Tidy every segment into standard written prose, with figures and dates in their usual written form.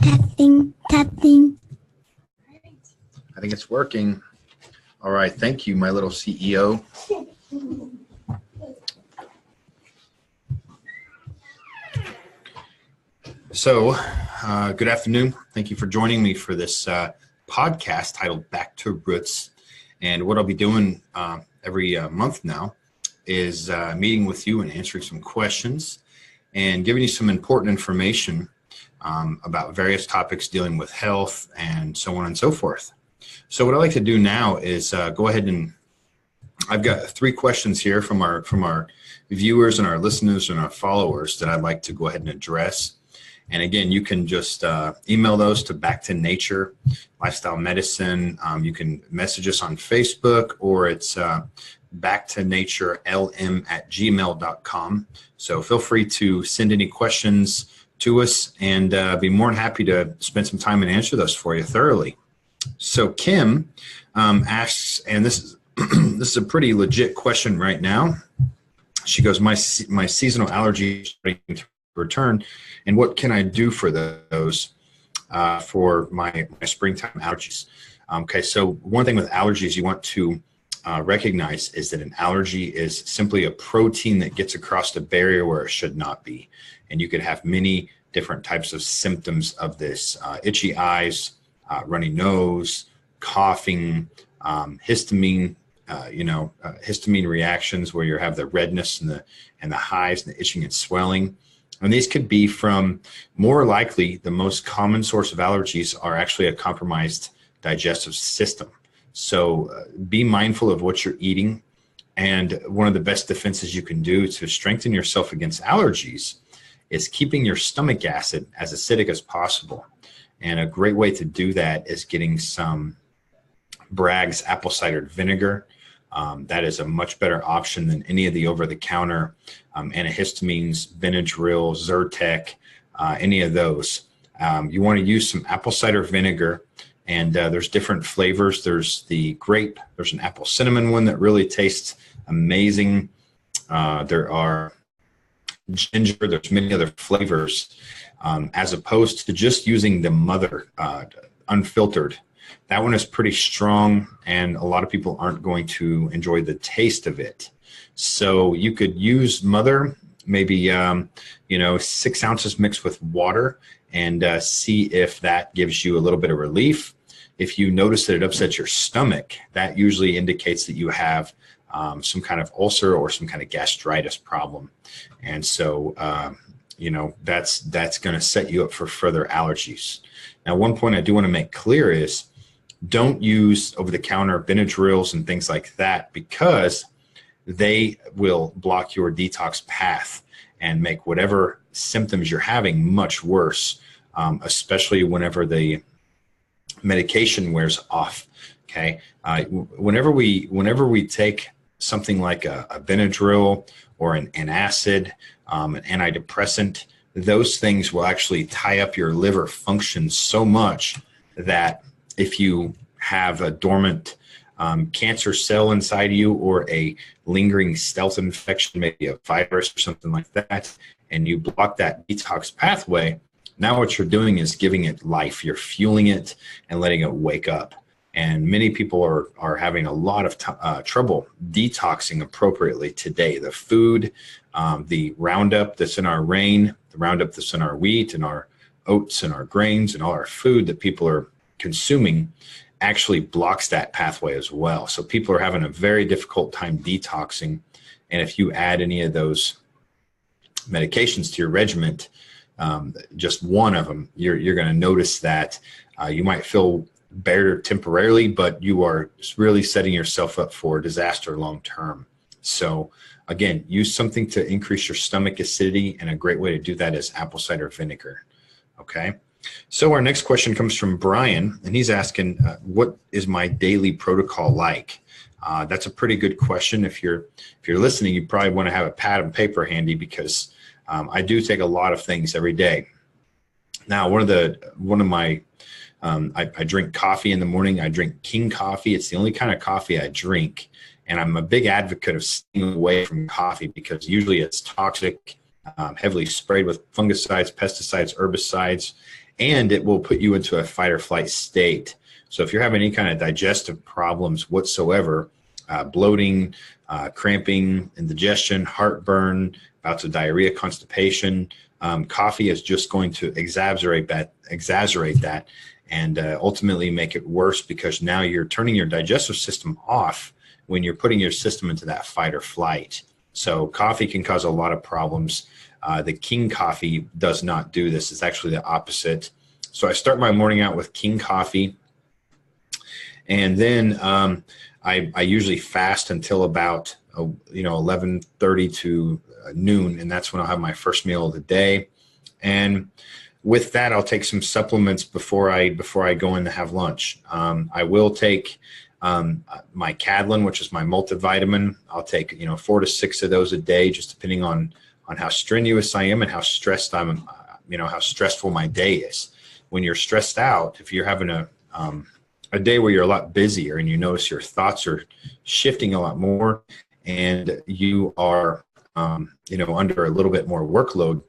Testing, testing. I think it's working. All right. Thank you, my little CEO. So, good afternoon. Thank you for joining me for this podcast titled Back to Roots. And what I'll be doing every month now is meeting with you and answering some questions and giving you some important information about various topics dealing with health and so on and so forth. So what I like to do now is go ahead and I've got 3 questions here from our viewers and our listeners and our followers that I'd like to go ahead and address. And again, you can just email those to Back to Nature Lifestyle Medicine. You can message us on Facebook, or it's backtonaturelm@gmail.com. So feel free to send any questions to us, and be more than happy to spend some time and answer those for you thoroughly. So Kim asks, and this is this is a pretty legit question right now. She goes, my seasonal allergy is starting to return, and what can I do for those for my springtime allergies? Okay, so one thing with allergies you want to recognize is that an allergy is simply a protein that gets across the barrier where it should not be. And you could have many different types of symptoms of this: itchy eyes, runny nose, coughing, histamine, histamine reactions where you have the redness and the hives and the itching and swelling. And these could be from, more likely, the most common source of allergies are actually a compromised digestive system. So be mindful of what you're eating. And one of the best defenses you can do to strengthen yourself against allergies is keeping your stomach acid as acidic as possible. And a great way to do that is getting some Bragg's apple cider vinegar. That is a much better option than any of the over-the-counter antihistamines, Benadryl, Zyrtec, any of those. You want to use some apple cider vinegar, and there's different flavors. There's the grape. There's an apple cinnamon one that really tastes amazing. There are ginger. There's many other flavors, as opposed to just using the mother unfiltered. That one is pretty strong, and a lot of people aren't going to enjoy the taste of it. So you could use mother, maybe 6 ounces mixed with water, and see if that gives you a little bit of relief. If you notice that it upsets your stomach, that usually indicates that you have some kind of ulcer or some kind of gastritis problem. And so, that's going to set you up for further allergies. Now, one point I do want to make clear is don't use over-the-counter Benadryls and things like that, because they will block your detox path and make whatever symptoms you're having much worse, especially whenever the medication wears off. Okay, whenever we take something like a Benadryl or an acid, an antidepressant, those things will actually tie up your liver function so much that if you have a dormant cancer cell inside you, or a lingering stealth infection, maybe a virus or something like that, and you block that detox pathway, now what you're doing is giving it life. You're fueling it and letting it wake up. And many people are having a lot of trouble detoxing appropriately today. The food, the Roundup that's in our rain, the Roundup that's in our wheat and our oats and our grains and all our food that people are consuming actually blocks that pathway as well. So people are having a very difficult time detoxing. And if you add any of those medications to your regimen, just one of them, you're going to notice that you might feel better temporarily, but you are really setting yourself up for disaster long term. So again, use something to increase your stomach acidity, and a great way to do that is apple cider vinegar. Okay. So our next question comes from Brian, and he's asking, what is my daily protocol like? That's a pretty good question. If you're listening, you probably want to have a pad and paper handy, because I do take a lot of things every day. Now, I drink coffee in the morning. I drink King coffee. It's the only kind of coffee I drink. And I'm a big advocate of staying away from coffee, because usually it's toxic heavily sprayed with fungicides, pesticides, herbicides, and it will put you into a fight or flight state. So if you're having any kind of digestive problems whatsoever, bloating, cramping, indigestion, heartburn, bouts of diarrhea, constipation, coffee is just going to exacerbate that and ultimately make it worse, because now you're turning your digestive system off when you're putting your system into that fight or flight. So coffee can cause a lot of problems. The King coffee does not do this. It's actually the opposite. So I start my morning out with King coffee, and then I usually fast until about 11:30 to noon, and that's when I'll have my first meal of the day. And with that, I'll take some supplements before I go in to have lunch. I will take my Cadlin, which is my multivitamin. I'll take 4 to 6 of those a day, just depending on how strenuous I am and how stressed I'm, how stressful my day is. When you're stressed out, if you're having a day where you're a lot busier and you notice your thoughts are shifting a lot more, and you are under a little bit more workload,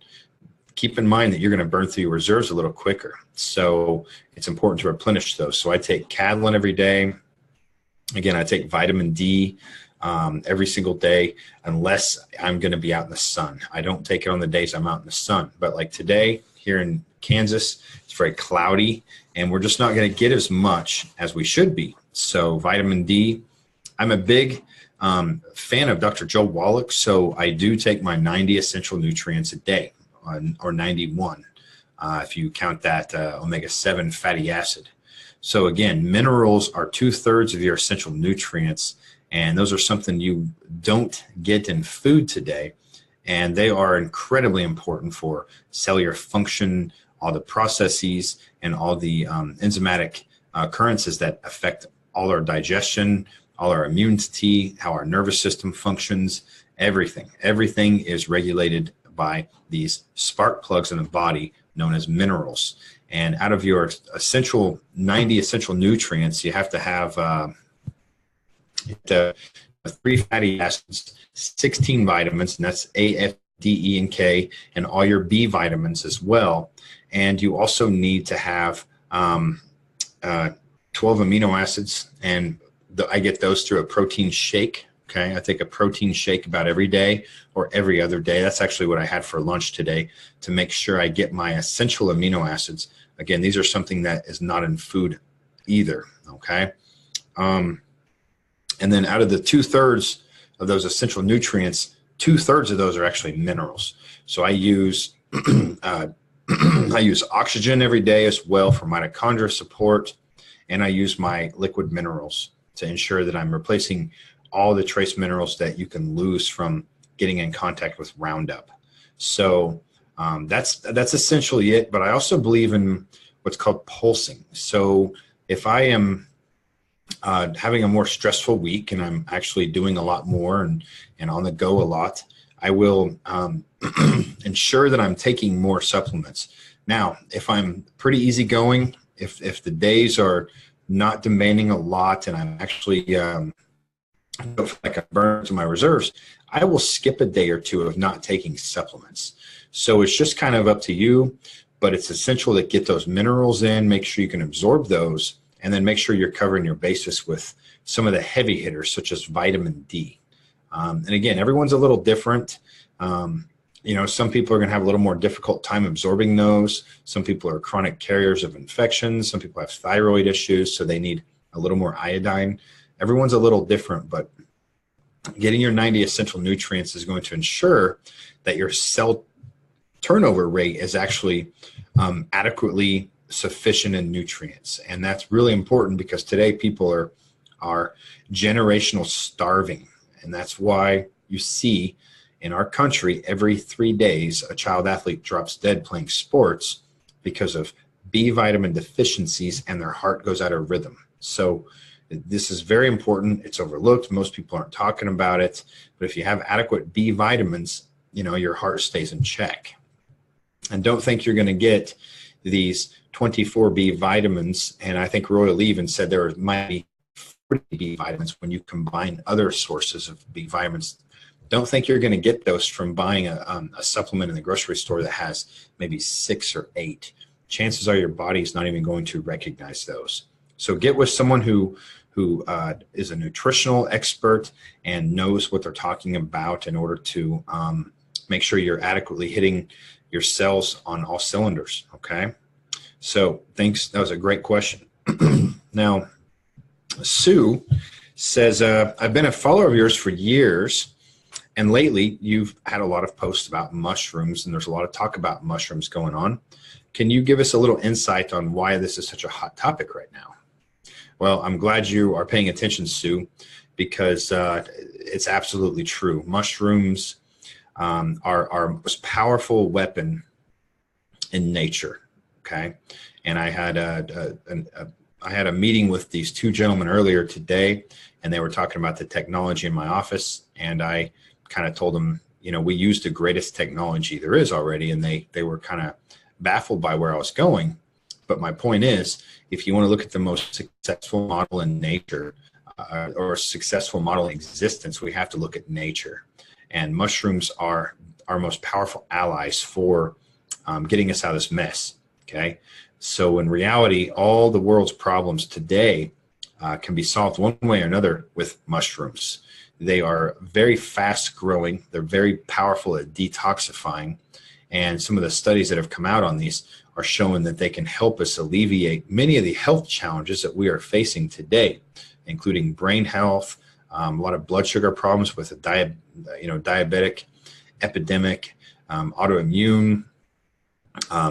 keep in mind that you're going to burn through your reserves a little quicker. So it's important to replenish those. So I take Cadlin every day. Again, I take vitamin D every single day, unless I'm going to be out in the sun. I don't take it on the days I'm out in the sun. But like today here in Kansas, it's very cloudy, and we're just not going to get as much as we should be. So vitamin D, I'm a big fan of Dr. Joe Wallach, so I do take my 90 essential nutrients a day, or 91, if you count that omega-7 fatty acid. So again, minerals are 2/3 of your essential nutrients, and those are something you don't get in food today, and they are incredibly important for cellular function, all the processes, and all the enzymatic occurrences that affect all our digestion, all our immunity, how our nervous system functions, everything. Everything is regulated by these spark plugs in the body known as minerals. And out of your 90 essential nutrients, you have to have 3 fatty acids, 16 vitamins, and that's A, F, D, E, and K, and all your B vitamins as well. And you also need to have 12 amino acids, and I get those through a protein shake. Okay, I take a protein shake about every day or every other day. That's actually what I had for lunch today, to make sure I get my essential amino acids. Again, these are something that is not in food either. Okay, and then out of the 2/3 of those essential nutrients, 2/3 of those are actually minerals. So I use I use oxygen every day as well for mitochondria support, and I use my liquid minerals to ensure that I'm replacing all the trace minerals that you can lose from getting in contact with Roundup. So that's essentially it. But I also believe in what's called pulsing. So if I am having a more stressful week and I'm actually doing a lot more and on the go a lot, I will ensure that I'm taking more supplements. Now, if I'm pretty easygoing, if the days are not demanding a lot and I'm actually feel like I burn to my reserves, I will skip a day or two of not taking supplements. So it's just kind of up to you, but it's essential to get those minerals in, make sure you can absorb those, and then make sure you're covering your basis with some of the heavy hitters, such as vitamin D. And again, everyone's a little different. Some people are going to have a little more difficult time absorbing those. Some people are chronic carriers of infections. Some people have thyroid issues, so they need a little more iodine. Everyone's a little different, but getting your 90 essential nutrients is going to ensure that your cell turnover rate is actually adequately sufficient in nutrients. And that's really important, because today people are generational starving. And that's why you see in our country every 3 days a child athlete drops dead playing sports because of B vitamin deficiencies, and their heart goes out of rhythm. So this is very important. It's overlooked. Most people aren't talking about it. But if you have adequate B vitamins, your heart stays in check. And don't think you're going to get these 24 B vitamins. And I think Royal even said there might be 40 B vitamins when you combine other sources of B vitamins Don't think you're going to get those from buying a supplement in the grocery store that has maybe 6 or 8. Chances are your body is not even going to recognize those. So get with someone who is a nutritional expert and knows what they're talking about in order to make sure you're adequately hitting your cells on all cylinders. Okay. So thanks. That was a great question. Now, Sue says, I've been a follower of yours for years, and lately you've had a lot of posts about mushrooms, and there's a lot of talk about mushrooms going on. Can you give us a little insight on why this is such a hot topic right now? Well, I'm glad you are paying attention, Sue, because it's absolutely true. Mushrooms are our most powerful weapon in nature. Okay, and I had a meeting with these 2 gentlemen earlier today, and they were talking about the technology in my office, and I kind of told them, we use the greatest technology there is already, and they were kind of baffled by where I was going. But my point is, if you want to look at the most successful model in nature or successful model in existence, we have to look at nature. And mushrooms are our most powerful allies for getting us out of this mess. Okay. So in reality, all the world's problems today can be solved one way or another with mushrooms. They are very fast growing. They're very powerful at detoxifying. And some of the studies that have come out on these are showing that they can help us alleviate many of the health challenges that we are facing today, including brain health, a lot of blood sugar problems with a diabetic epidemic, autoimmune,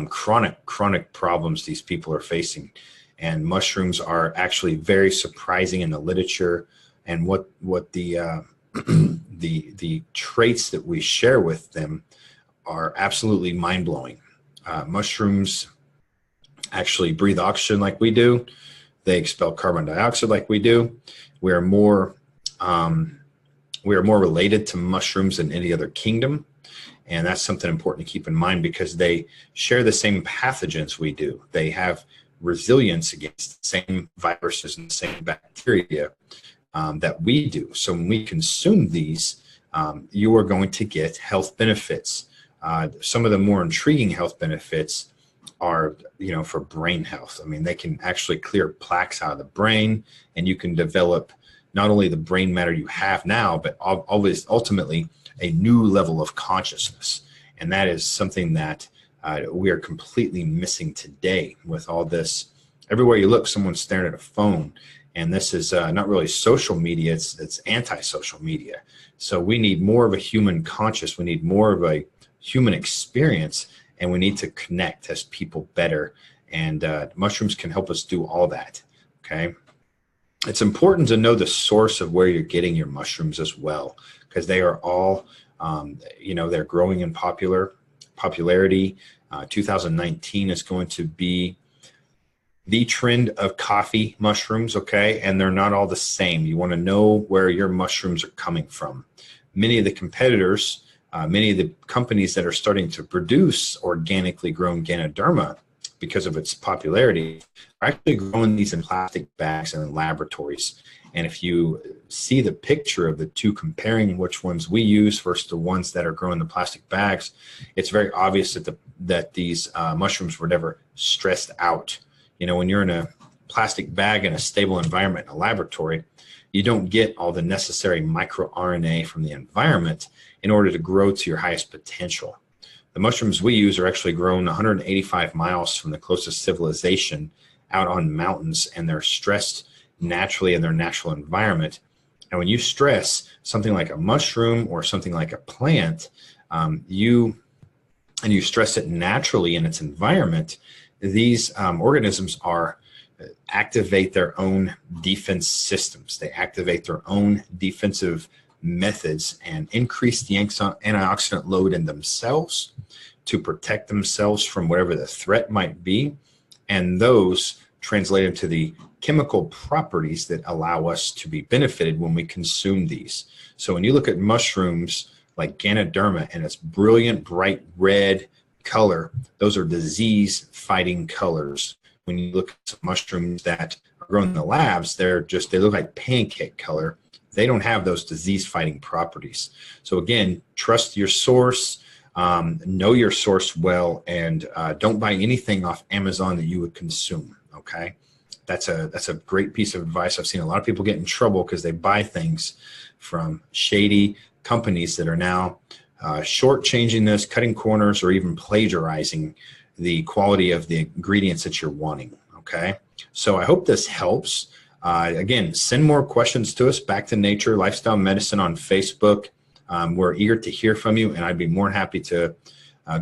chronic problems these people are facing. And mushrooms are actually very surprising in the literature, and what the the traits that we share with them are absolutely mind-blowing. Mushrooms actually breathe oxygen like we do. They expel carbon dioxide like we do. We are more related to mushrooms than any other kingdom. And that's something important to keep in mind, because they share the same pathogens we do. They have resilience against the same viruses and the same bacteria that we do. So when we consume these, you are going to get health benefits. Some of the more intriguing health benefits are, for brain health. I mean, they can actually clear plaques out of the brain, and you can develop not only the brain matter you have now, but always ultimately a new level of consciousness. And that is something that we are completely missing today with all this. Everywhere you look, someone's staring at a phone. And this is not really social media, it's anti-social media. So we need more of a human conscious. We need more of a human experience, and we need to connect as people better. And mushrooms can help us do all that. Okay. It's important to know the source of where you're getting your mushrooms as well, because they are all, they're growing in popularity. 2019 is going to be the trend of coffee mushrooms, okay? And they're not all the same. You want to know where your mushrooms are coming from. Many of the competitors, many of the companies that are starting to produce organically grown Ganoderma, because of its popularity, are actually growing these in plastic bags and in laboratories. And if you see the picture of the two comparing which ones we use versus the ones that are grown in the plastic bags, it's very obvious that these mushrooms were never stressed out. When you're in a plastic bag in a stable environment in a laboratory, you don't get all the necessary microRNA from the environment in order to grow to your highest potential. The mushrooms we use are actually grown 185 miles from the closest civilization out on mountains, and they're stressed naturally in their natural environment. And when you stress something like a mushroom or something like a plant, you stress it naturally in its environment, these organisms activate their own defense systems. They activate their own defensive methods and increase the antioxidant load in themselves to protect themselves from whatever the threat might be. And those translate into the chemical properties that allow us to be benefited when we consume these. So when you look at mushrooms like Ganoderma and its brilliant, bright red color, those are disease-fighting colors. When you look at some mushrooms that are grown in the labs, they look like pancake color. they don't have those disease-fighting properties. So again, trust your source, know your source well, and don't buy anything off Amazon that you would consume, okay? That's a great piece of advice. I've seen a lot of people get in trouble because they buy things from shady companies that are now shortchanging this, cutting corners, or even plagiarizing the quality of the ingredients that you're wanting, okay? So I hope this helps. Again, send more questions to us, Back to Nature Lifestyle Medicine on Facebook. We're eager to hear from you, and I'd be more than happy to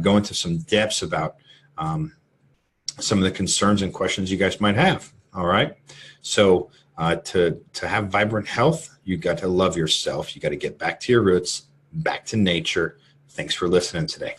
go into some depths about some of the concerns and questions you guys might have. All right. So to have vibrant health, you got to love yourself. You got to get back to your roots, back to nature. Thanks for listening today.